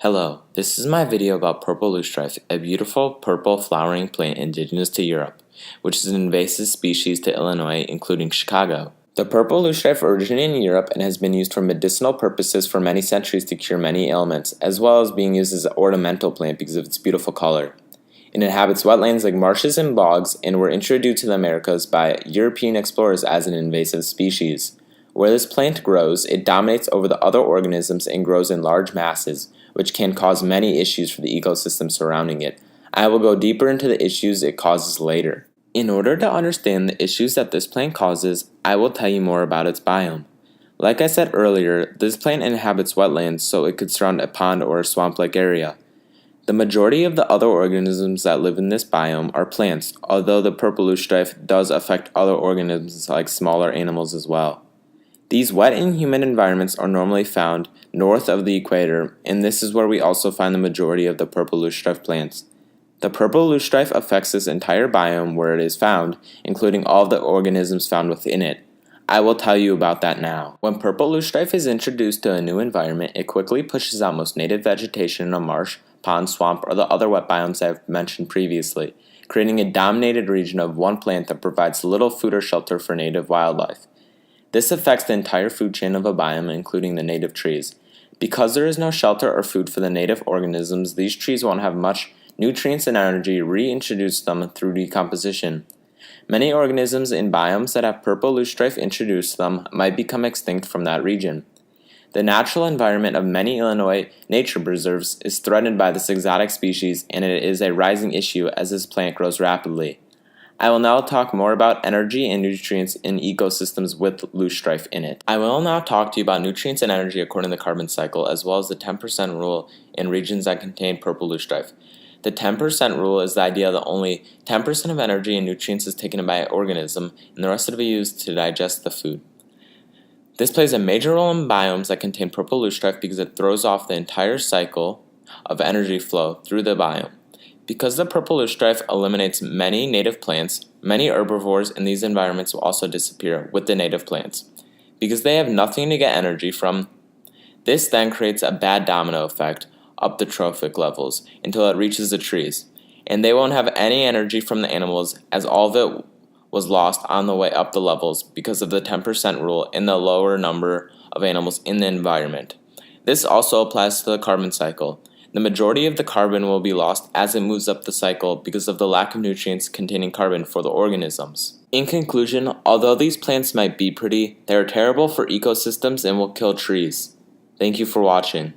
Hello, this is my video about purple loosestrife, a beautiful purple flowering plant indigenous to Europe, which is an invasive species to Illinois, including Chicago. The purple loosestrife originated in Europe and has been used for medicinal purposes for many centuries to cure many ailments, as well as being used as an ornamental plant because of its beautiful color. It inhabits wetlands like marshes and bogs and were introduced to the Americas by European explorers as an invasive species. Where this plant grows, it dominates over the other organisms and grows in large masses, which can cause many issues for the ecosystem surrounding it. I will go deeper into the issues it causes later. In order to understand the issues that this plant causes, I will tell you more about its biome. Like I said earlier, this plant inhabits wetlands, so it could surround a pond or a swamp-like area. The majority of the other organisms that live in this biome are plants, although the purple loosestrife does affect other organisms like smaller animals as well. These wet and humid environments are normally found north of the equator, and this is where we also find the majority of the purple loosestrife plants. The purple loosestrife affects this entire biome where it is found, including all of the organisms found within it. I will tell you about that now. When purple loosestrife is introduced to a new environment, it quickly pushes out most native vegetation in a marsh, pond, swamp, or the other wet biomes I have mentioned previously, creating a dominated region of one plant that provides little food or shelter for native wildlife. This affects the entire food chain of a biome, including the native trees. Because there is no shelter or food for the native organisms, these trees won't have much nutrients and energy reintroduced to them through decomposition. Many organisms in biomes that have purple loosestrife introduced to them might become extinct from that region. The natural environment of many Illinois nature preserves is threatened by this exotic species, and it is a rising issue as this plant grows rapidly. I will now talk more about energy and nutrients in ecosystems with loosestrife in it. I will now talk to you about nutrients and energy according to the carbon cycle, as well as the 10% rule in regions that contain purple loosestrife. The 10% rule is the idea that only 10% of energy and nutrients is taken in by an organism, and the rest of it is used to digest the food. This plays a major role in biomes that contain purple loosestrife because it throws off the entire cycle of energy flow through the biome. Because the purple loosestrife eliminates many native plants, many herbivores in these environments will also disappear with the native plants. Because they have nothing to get energy from, this then creates a bad domino effect up the trophic levels until it reaches the trees. And they won't have any energy from the animals as all of it was lost on the way up the levels because of the 10% rule and the lower number of animals in the environment. This also applies to the carbon cycle. The majority of the carbon will be lost as it moves up the cycle because of the lack of nutrients containing carbon for the organisms. In conclusion, although these plants might be pretty, they are terrible for ecosystems and will kill trees. Thank you for watching.